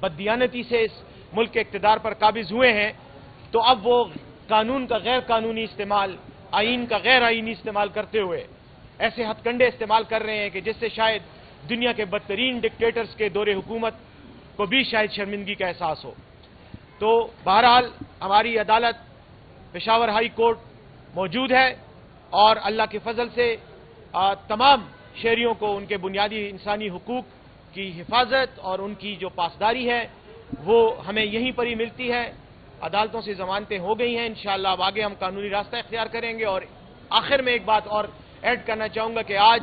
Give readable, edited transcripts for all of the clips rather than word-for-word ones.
بددیانتی سے اس ملک کے اقتدار پر قابض ہوئے ہیں، تو اب وہ قانون کا غیر قانونی استعمال، آئین کا غیر آئینی استعمال کرتے ہوئے ایسے ہتھ کنڈے استعمال کر رہے ہیں کہ جس سے شاید دنیا کے بدترین ڈکٹیٹرز کے دور حکومت کو بھی شاید شرمندگی کا احساس ہو۔ تو بہرحال ہماری عدالت پشاور ہائی کورٹ موجود ہے اور اللہ کے فضل سے تمام شہریوں کو ان کے بنیادی انسانی حقوق کی حفاظت اور ان کی جو پاسداری ہے وہ ہمیں یہیں پر ہی ملتی ہے۔ عدالتوں سے ضمانتیں ہو گئی ہیں، انشاءاللہ اب آگے ہم قانونی راستہ اختیار کریں گے۔ اور آخر میں ایک بات اور ایڈ کرنا چاہوں گا کہ آج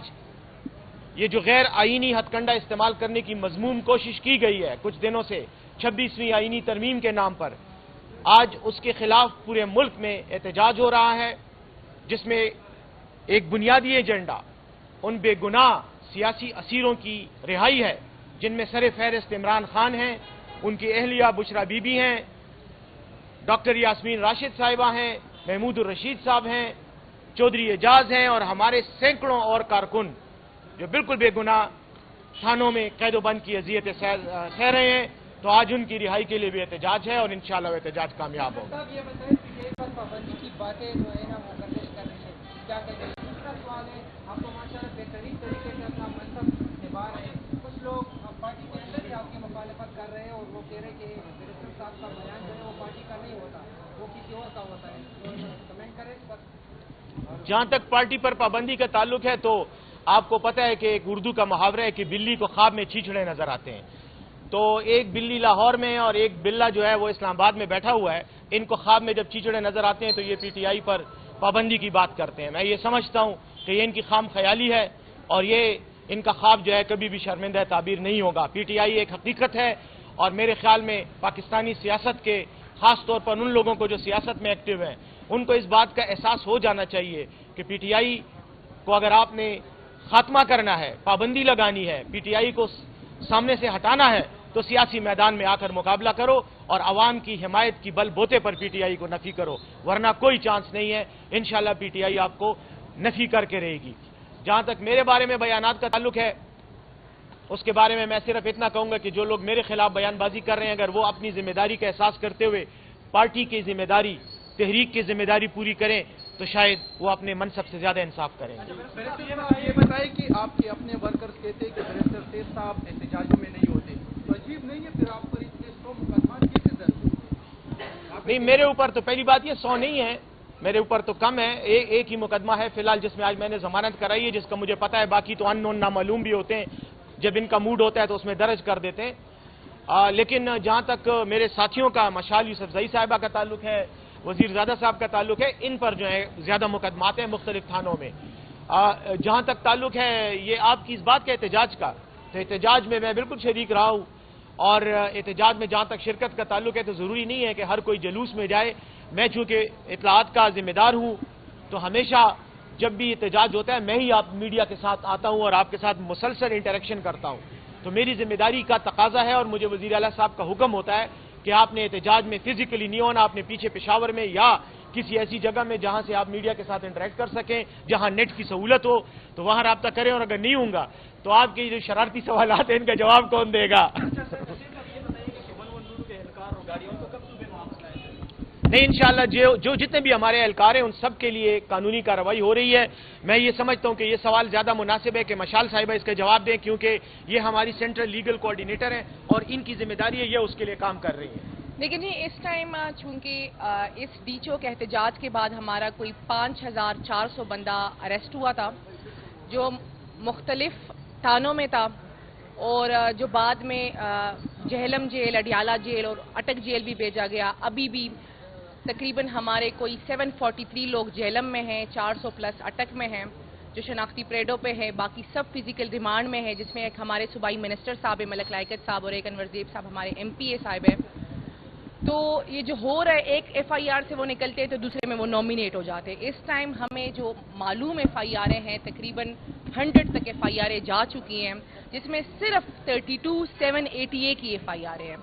یہ جو غیر آئینی ہتھ کنڈا استعمال کرنے کی مذموم کوشش کی گئی ہے کچھ دنوں سے 26ویں آئینی ترمیم کے نام پر، آج اس کے خلاف پورے ملک میں احتجاج ہو رہا ہے، جس میں ایک بنیادی ایجنڈا ان بے گناہ سیاسی اسیروں کی رہائی ہے جن میں سر فہرست عمران خان ہیں، ان کی اہلیہ بشرا بی بی ہیں، ڈاکٹر یاسمین راشد صاحبہ ہیں، محمود الرشید صاحب ہیں، چودھری اعجاز ہیں اور ہمارے سینکڑوں اور کارکن جو بالکل بے گناہ تھانوں میں قید و بند کی اذیتیں سہ رہے ہیں۔ تو آج ان کی رہائی کے لیے بھی احتجاج ہے اور انشاءاللہ وہ احتجاج کامیاب ہوگا۔ یہ بتائیں کہ پر پابندی کی باتیں جو ہے نا وہ گردش کر رہی ہے، کیا کہتے ہیں؟ دوسرا سوال ہے، آپ کو ماشاءاللہ بہترین طریقے سے اپنا منصب نبھا رہے ہیں، کچھ لوگ پارٹی کے اندر ہی آپ کی مخالفت کر رہے ہیں اور وہ کہہ رہے ہیں کہ بیرسٹر صاحب کا بیان جو ہے وہ پارٹی کا نہیں ہوتا، وہ کسی اور کا ہوتا ہے، تو کمنٹ کریں اس پر۔ جہاں تک پارٹی پر پابندی کا تعلق ہے تو آپ کو پتہ ہے کہ ایک اردو کا محاورہ ہے کہ بلی کو خواب میں چیچڑے نظر آتے ہیں، تو ایک بلی لاہور میں اور ایک بلہ جو ہے وہ اسلام آباد میں بیٹھا ہوا ہے، ان کو خواب میں جب چیچڑے نظر آتے ہیں تو یہ پی ٹی آئی پر پابندی کی بات کرتے ہیں۔ میں یہ سمجھتا ہوں کہ یہ ان کی خام خیالی ہے اور یہ ان کا خواب جو ہے کبھی بھی شرمندہ تعبیر نہیں ہوگا۔ پی ٹی آئی ایک حقیقت ہے اور میرے خیال میں پاکستانی سیاست کے خاص طور پر ان لوگوں کو جو سیاست میں ایکٹیو ہیں ان کو اس بات کا احساس ہو جانا چاہیے کہ پی ٹی آئی کو اگر آپ نے خاتمہ کرنا ہے، پابندی لگانی ہے، پی ٹی آئی کو سامنے سے ہٹانا ہے تو سیاسی میدان میں آ کر مقابلہ کرو اور عوام کی حمایت کی بل بوتے پر پی ٹی آئی کو نفی کرو، ورنہ کوئی چانس نہیں ہے۔ انشاءاللہ پی ٹی آئی آپ کو نفی کر کے رہے گی۔ جہاں تک میرے بارے میں بیانات کا تعلق ہے اس کے بارے میں صرف اتنا کہوں گا کہ جو لوگ میرے خلاف بیان بازی کر رہے ہیں اگر وہ اپنی ذمہ داری کا احساس کرتے ہوئے پارٹی کی ذمہ داری، تحریک کی ذمہ داری پوری کریں تو شاید وہ اپنے منصب سے زیادہ انصاف کریں۔ یہ بتائیں کہ آپ کے اپنے ورکرز کہتے ہیں کہ بیرسٹر سیف صاحب احتجاجوں میں نہیں ہوتے، تو عجیب نہیں ہے پھر آپ پر اتنے 100 مقدمات کیسے درج ہوتے؟ نہیں، میرے اوپر تو پہلی بات یہ 100 نہیں ہے، میرے اوپر تو کم ہے، ایک ہی مقدمہ ہے فی الحال جس میں آج میں نے ضمانت کرائی ہے، جس کا مجھے پتا ہے، باقی تو ان نون نامعلوم بھی ہوتے ہیں، جب ان کا موڈ ہوتا ہے تو اس میں درج کر دیتے ہیں۔ لیکن جہاں تک میرے ساتھیوں کا مشال یوسفزئی صاحبہ کا تعلق ہے، وزیر زادہ صاحب کا تعلق ہے، ان پر جو ہے زیادہ مقدمات ہیں مختلف تھانوں میں۔ جہاں تک تعلق ہے یہ آپ کی اس بات کے احتجاج کا، تو احتجاج میں بالکل شریک رہا ہوں اور احتجاج میں جہاں تک شرکت کا تعلق ہے تو ضروری نہیں ہے کہ ہر کوئی جلوس میں جائے۔ میں چونکہ اطلاعات کا ذمہ دار ہوں تو ہمیشہ جب بھی احتجاج ہوتا ہے میں ہی آپ میڈیا کے ساتھ آتا ہوں اور آپ کے ساتھ مسلسل انٹریکشن کرتا ہوں، تو میری ذمہ داری کا تقاضا ہے اور مجھے وزیر اعلیٰ صاحب کا حکم ہوتا ہے کہ آپ نے احتجاج میں فزیکلی نہیں ہونا، آپ نے پیچھے پشاور میں یا کسی ایسی جگہ میں جہاں سے آپ میڈیا کے ساتھ انٹریکٹ کر سکیں، جہاں نیٹ کی سہولت ہو تو وہاں رابطہ کریں، اور اگر نہیں ہوں گا تو آپ کے جو شرارتی سوالات ہیں ان کا جواب کون دے گا؟ نہیں، انشاءاللہ جو جتنے بھی ہمارے اہلکار ہیں ان سب کے لیے قانونی کارروائی ہو رہی ہے۔ میں یہ سمجھتا ہوں کہ یہ سوال زیادہ مناسب ہے کہ مشال صاحبہ اس کا جواب دیں، کیونکہ یہ ہماری سینٹرل لیگل کوارڈینیٹر ہیں اور ان کی ذمہ داری ہے، یہ اس کے لیے کام کر رہی ہیں۔ لیکن اس ٹائم چونکہ اس ڈی چوک احتجاج کے بعد ہمارا کوئی 5400 بندہ اریسٹ ہوا تھا جو مختلف تھانوں میں تھا، اور جو بعد میں جہلم جیل، اڈیالہ جیل اور اٹک جیل بھی بھیجا گیا۔ ابھی بھی تقریباً ہمارے کوئی 743 لوگ جہلم میں ہیں، 400 پلس اٹک میں ہیں جو شناختی پریڈوں پہ ہے، باقی سب فزیکل ریمانڈ میں ہے، جس میں ایک ہمارے صوبائی منسٹر صاحب ملک لائقت صاحب اور ایک انور زیب صاحب ہمارے ایم پی اے صاحب ہیں۔ تو یہ جو ہو رہا ہے ایک ایف آئی آر سے وہ نکلتے ہیں تو دوسرے میں وہ نومینیٹ ہو جاتے ہیں۔ اس ٹائم ہمیں جو معلوم ایف آئی آریں ہیں تقریباً 100 تک ایف آئی آریں جا چکی ہیں، جس میں صرف 32,788 کی ایف آئی آریں ہیں۔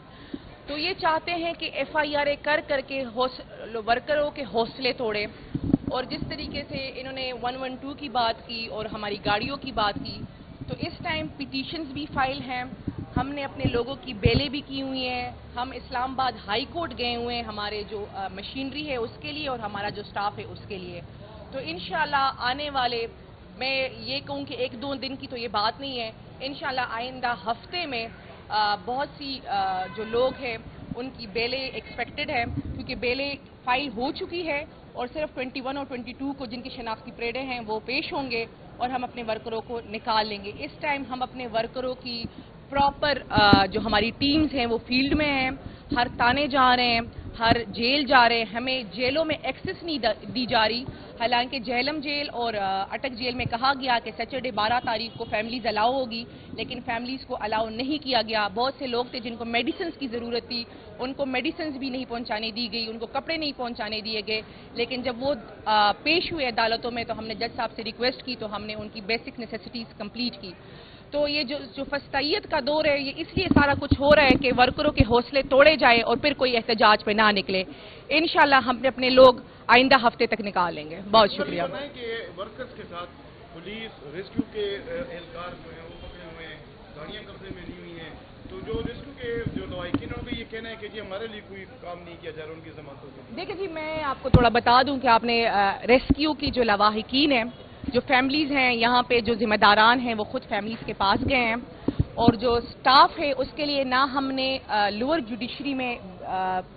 تو یہ چاہتے ہیں کہ ایف آئی آریں کر کے ورکروں کے حوصلے توڑے، اور جس طریقے سے انہوں نے 112 کی بات کی اور ہماری گاڑیوں کی بات کی، تو اس ٹائم پٹیشنز بھی فائل ہیں ہم نے اپنے لوگوں کی بیلیں بھی کی ہوئی ہیں. ہم اسلام آباد ہائی کورٹ گئے ہوئے ہیں ہمارے جو مشینری ہے اس کے لیے اور ہمارا جو سٹاف ہے اس کے لیے. تو انشاءاللہ آنے والے، میں یہ کہوں کہ 1-2 دن کی تو یہ بات نہیں ہے، انشاءاللہ آئندہ ہفتے میں بہت سی جو لوگ ہیں ان کی بیلیں ایکسپیکٹڈ ہے، کیونکہ بیلیں فائل ہو چکی ہے اور صرف 21 اور 22 کو جن کی شناختی پریڈیں ہیں وہ پیش ہوں گے اور ہم اپنے ورکروں کو نکال لیں گے. اس ٹائم ہم اپنے ورکروں کی پراپر جو ہماری ٹیمز ہیں وہ فیلڈ میں ہیں، ہر تانے جا رہے ہیں، ہر جیل جا رہے ہیں. ہمیں جیلوں میں ایکسس نہیں دی جا رہی، حالانکہ جہلم جیل اور اٹک جیل میں کہا گیا کہ سیٹرڈے 12 تاریخ کو فیملیز الاؤ ہوگی، لیکن فیملیز کو الاؤ نہیں کیا گیا. بہت سے لوگ تھے جن کو میڈیسنز کی ضرورت تھی، ان کو میڈیسنز بھی نہیں پہنچانے دی گئی، ان کو کپڑے نہیں پہنچانے دیے گئے. لیکن جب وہ پیش ہوئے عدالتوں میں تو ہم نے جج صاحب سے ریکویسٹ کی تو ہم نے ان کی بیسک نیسیسٹیز کمپلیٹ کی. تو یہ جو فسطائیت کا دور ہے یہ اس لیے سارا کچھ ہو رہا ہے کہ ورکروں کے حوصلے توڑے جائے اور پھر کوئی احتجاج پہ نہ نکلے. انشاءاللہ ہم اپنے لوگ آئندہ ہفتے تک نکال لیں گے. بہت شکریہ. بتائیں کہ ورکرز کے ساتھ پولیس ریسکیو کے اہلکار جو ہیں وہ پکڑے ہوئے ہیں، گاڑیاں قبضے میں لی ہوئی ہیں، تو جو ریسکیو کے جو لواحقین ہیں ان کا یہ کہنا ہے کہ جی ہمارے لیے کوئی کام نہیں کیا جا رہا ان کی ضمانتوں کے. دیکھیں جی، میں آپ کو تھوڑا بتا دوں کہ آپ نے ریسکیو کی جو لواحقین ہیں، جو فیملیز ہیں یہاں پہ، جو ذمہ داران ہیں وہ خود فیملیز کے پاس گئے ہیں، اور جو سٹاف ہے اس کے لیے نہ ہم نے لوور جوڈیشری میں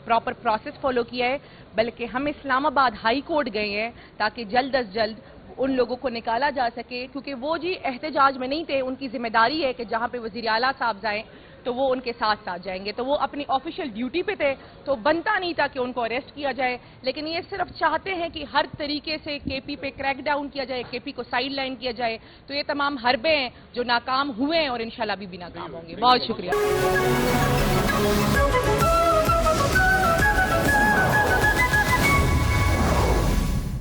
پراپر پروسیس فالو کیا ہے، بلکہ ہم اسلام آباد ہائی کورٹ گئے ہیں تاکہ جلد از جلد ان لوگوں کو نکالا جا سکے، کیونکہ وہ جی احتجاج میں نہیں تھے. ان کی ذمہ داری ہے کہ جہاں پہ وزیر اعلیٰ صاحب جائیں تو وہ ان کے ساتھ ساتھ جائیں گے. تو وہ اپنی آفیشیل ڈیوٹی پہ تھے تو بنتا نہیں تھا کہ ان کو اریسٹ کیا جائے، لیکن یہ صرف چاہتے ہیں کہ ہر طریقے سے کے پی پہ کریک ڈاؤن کیا جائے، کے پی کو سائیڈ لائن کیا جائے. تو یہ تمام حربے ہیں جو ناکام ہوئے ہیں اور انشاءاللہ ابھی بھی ناکام ہوں گے. بہت شکریہ.